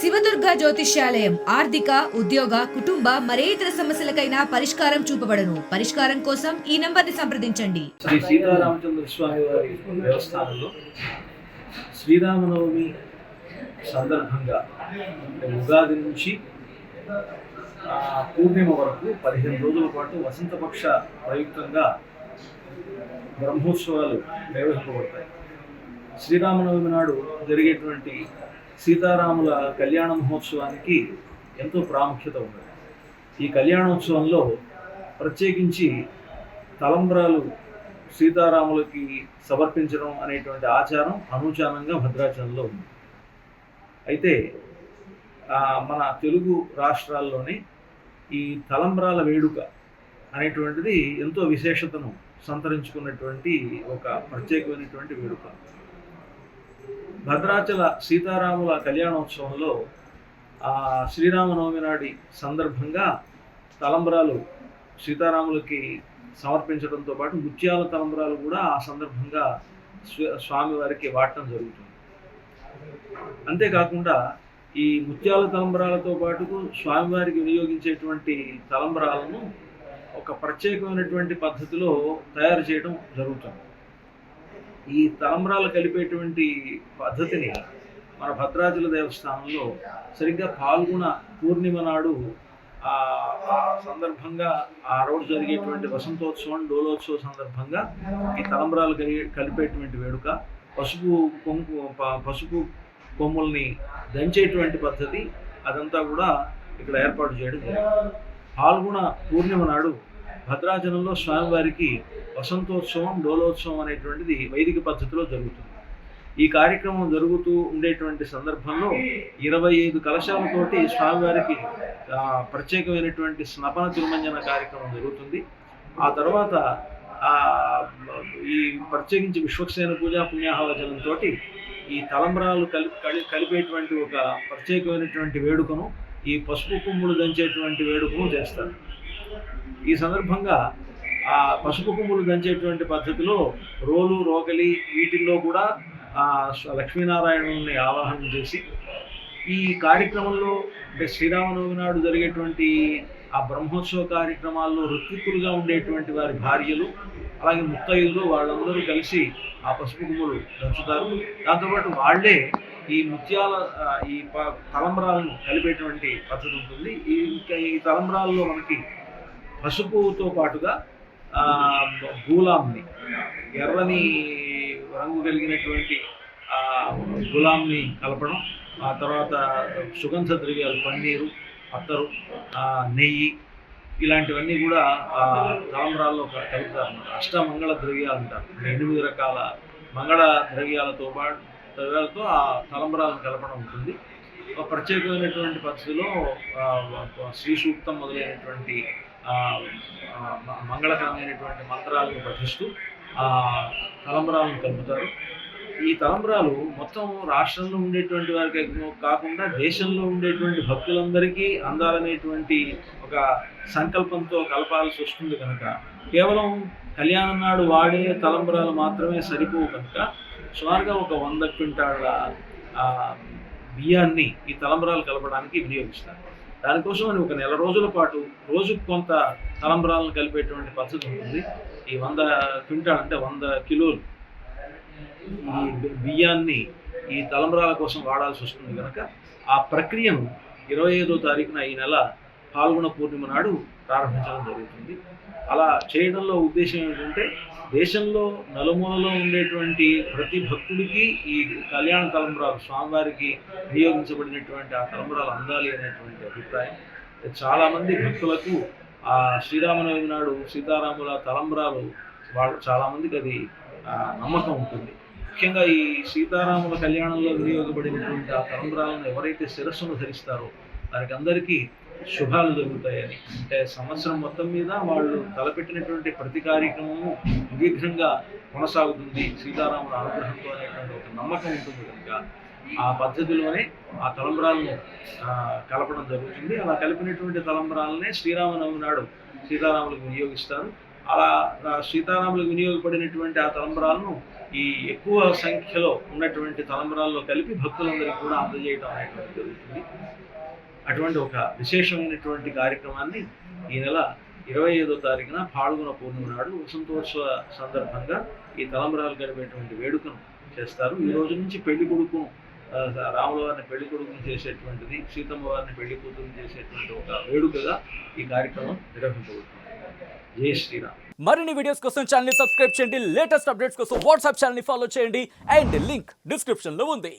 శివదుర్గ జ్యోతిష్యాలయం ఆర్థిక, ఉద్యోగ, కుటుంబ మరే ఇతర సమస్యలకైనా పరిష్కారం చూపబడను. పరిష్కారం కోసం ఈ నంబర్ని సంప్రదించండి. శ్రీ సీతారామచంద్ర స్వామి వారి దేవస్థానంలో శ్రీరామనవమి సందర్భంగా ఉగాది నుంచి పూర్ణిమ వరకు 15 రోజుల పాటు వసంతపక్ష ప్రయుక్తంగా బ్రహ్మోత్సవాలు నిర్వహింపబడతాయి. శ్రీరామనవమి నాడు జరిగేటువంటి సీతారాముల కళ్యాణ మహోత్సవానికి ఎంతో ప్రాముఖ్యత ఉంది. ఈ కళ్యాణోత్సవంలో ప్రత్యేకించి తలంబ్రాలు సీతారాములకి సమర్పించడం అనేటువంటి ఆచారం అనూచానంగా భద్రాచలంలో ఉంది. అయితే మన తెలుగు రాష్ట్రాల్లోనే ఈ తలంబ్రాల వేడుక అనేటువంటిది ఎంతో విశేషతను సంతరించుకున్నటువంటి ఒక ప్రత్యేకమైనటువంటి వేడుక. భద్రాచల సీతారాముల కళ్యాణోత్సవంలో శ్రీరామనవమి నాటి సందర్భంగా తలంబ్రాలు సీతారాములకి సమర్పించడంతో పాటు ముత్యాల తలంబ్రాలు కూడా ఆ సందర్భంగా స్వామివారికి వాడటం జరుగుతుంది. అంతేకాకుండా ఈ ముత్యాల తలంబ్రాలతో పాటు స్వామివారికి వినియోగించేటువంటి తలంబ్రాలను ఒక ప్రత్యేకమైనటువంటి పద్ధతిలో తయారు చేయడం జరుగుతుంది. ఈ తలంబ్రాలు కలిపేటువంటి పద్ధతిని మన భద్రాచల దేవస్థానంలో సరిగ్గా పాల్గొన పూర్ణిమ నాడు ఆ సందర్భంగా ఆ రోజు జరిగేటువంటి వసంతోత్సవం డోలోత్సవం సందర్భంగా ఈ తలంబ్రాలు కలిపేటువంటి వేడుక, పసుపు కొమ్ముల్ని దంచేటువంటి పద్ధతి అదంతా కూడా ఇక్కడ ఏర్పాటు చేయడం జరిగింది. పాల్గొన పూర్ణిమ నాడు భద్రాచలంలో స్వామివారికి వసంతోత్సవం డోలోత్సవం అనేటువంటిది వైదిక పద్ధతిలో జరుగుతుంది. ఈ కార్యక్రమం జరుగుతూ ఉండేటువంటి సందర్భంలో 25 కలశాలతోటి స్వామివారికి ప్రత్యేకమైనటువంటి స్నపన తిరుమంజన కార్యక్రమం జరుగుతుంది. ఆ తర్వాత ఈ ప్రత్యేకించి విశ్వక్సేన పూజ పుణ్యాహవచనంతో ఈ తలంబ్రాలు కలిపేటువంటి ఒక ప్రత్యేకమైనటువంటి వేడుకను, ఈ పసుపు కొమ్ములు దంచేటువంటి వేడుకను చేస్తారు. ఈ సందర్భంగా ఆ పసుపు కొమ్ములు దంచేటువంటి పద్ధతిలో రోలు, రోకలి వీటిల్లో కూడా లక్ష్మీనారాయణుల్ని ఆవాహనం చేసి ఈ కార్యక్రమంలో అంటే శ్రీరామనవమి నాడు జరిగేటువంటి ఆ బ్రహ్మోత్సవ కార్యక్రమాల్లో ఋత్విక్కులుగా ఉండేటువంటి వారి భార్యలు, అలాగే ముత్తైదులు వాళ్ళందరూ కలిసి ఆ పసుపు కొమ్ములు దంచుతారు. దాంతోపాటు వాళ్లే ఈ ముత్యాల ఈ తలంబ్రాలను కలిపేటువంటి పద్ధతి ఉంటుంది. ఈ తలంబ్రాల్లో మనకి పసుపుతో పాటుగా గులాంని, ఎర్రని రంగు కలిగినటువంటి గులాంని కలపడం, ఆ తర్వాత సుగంధ ద్రవ్యాలు పన్నీరు, అత్తరు, నెయ్యి ఇలాంటివన్నీ కూడా తలంబ్రాల్లో కలుపుతారు. అష్టమంగళ ద్రవ్యాలు అంటారు. 8 రకాల మంగళ ద్రవ్యాలతో ఆ తలంబ్రాలను కలపడం ఉంటుంది. ఒక ప్రత్యేకమైనటువంటి పద్ధతిలో శ్రీ సూక్తం మొదలైనటువంటి మంగళకరమైనటువంటి మంత్రాలను పఠిస్తూ తలంబ్రాలను కలుపుతారు. ఈ తలంబ్రాలు మొత్తం రాష్ట్రంలో ఉండేటువంటి వారికి కాకుండా దేశంలో ఉండేటువంటి భక్తులందరికీ అందాలనేటువంటి ఒక సంకల్పంతో కలపాల్సి వస్తుంది కనుక కేవలం కళ్యాణం నాడు వాడే తలంబ్రాలు మాత్రమే సరిపోవు కనుక సుమారుగా ఒక 100 క్వింటాళ్ళ బియ్యాన్ని ఈ తలంబ్రాలు కలపడానికి వినియోగిస్తారు. దానికోసం అని ఒక నెల రోజుల పాటు రోజుకు కొంత తలంబ్రాలను కలిపేటువంటి పద్ధతి ఉంటుంది. ఈ 100 క్వింటాల్ అంటే 100 కిలోలు ఈ బియ్యాన్ని ఈ తలంబ్రాల కోసం వాడాల్సి వస్తుంది కనుక ఆ ప్రక్రియను 25వ తారీఖున ఈ నెల పాల్గొన పూర్ణిమ నాడు ప్రారంభించడం జరుగుతుంది. అలా చేయడంలో ఉద్దేశం ఏంటంటే దేశంలో నలుమూలలో ఉండేటువంటి ప్రతి భక్తుడికి ఈ కళ్యాణ తలంబ్రాలు స్వామివారికి వినియోగించబడినటువంటి ఆ తలంబ్రాలు అందాలి అనేటువంటి అభిప్రాయం. చాలామంది భక్తులకు ఆ శ్రీరామనవమి నాడు సీతారాముల తలంబ్రాలు చాలామందికి అది నమ్మకం ఉంటుంది. ముఖ్యంగా ఈ సీతారాముల కళ్యాణంలో వినియోగపడినటువంటి ఆ తలంబ్రాలను ఎవరైతే శిరస్సును ధరిస్తారో వారికి అందరికీ శుభాలు జరుగుతాయని, అంటే సంవత్సరం మొత్తం మీద వాళ్ళు తలపెట్టినటువంటి ప్రతి కార్యక్రమము దీర్ఘంగా కొనసాగుతుంది సీతారాముల అనుగ్రహంతో అనేటువంటి ఒక నమ్మకం ఉంటుంది కనుక ఆ పద్ధతిలోనే ఆ తలంబ్రాలను కలపడం జరుగుతుంది. అలా కలిపినటువంటి తలంబ్రాలనే శ్రీరామనవమి నాడు సీతారాములకు వినియోగిస్తారు. అలా సీతారాములకు వినియోగపడినటువంటి ఆ తలంబ్రాలను ఈ ఎక్కువ సంఖ్యలో ఉన్నటువంటి తలంబరాల్లో కలిపి భక్తులందరికీ కూడా అందజేయడం అనేటువంటి జరుగుతుంది. అటువంటి ఒక విశేషమైనటువంటి కార్యక్రమాన్ని ఈ నెల 25వ తారీఖున పాల్గొన పూర్ణిమ నాడు వసంతోత్సవ సందర్భంగా ఈ తలంబరాలు గడిపేటువంటి వేడుకను చేస్తారు. ఈ రోజు నుంచి పెళ్లి కొడుకును రాముల వారిని పెళ్లి కొడుకుని చేసేటువంటిది, సీతమ్మ వారిని పెళ్లి కూతురుని చేసేటువంటి ఒక వేడుకగా ఈ కార్యక్రమం నిర్వహించబడుతుంది. జై శ్రీరామ్. మరిన్ని వీడియోస్ కోసం ఛానల్ ని సబ్స్క్రైబ్ చేయండి, లేటెస్ట్ అప్డేట్స్ కోసం వాట్సాప్ ఛానల్ ని ఫాలో చేయండి అండ్ లింక్ డిస్క్రిప్షన్ లో ఉంది.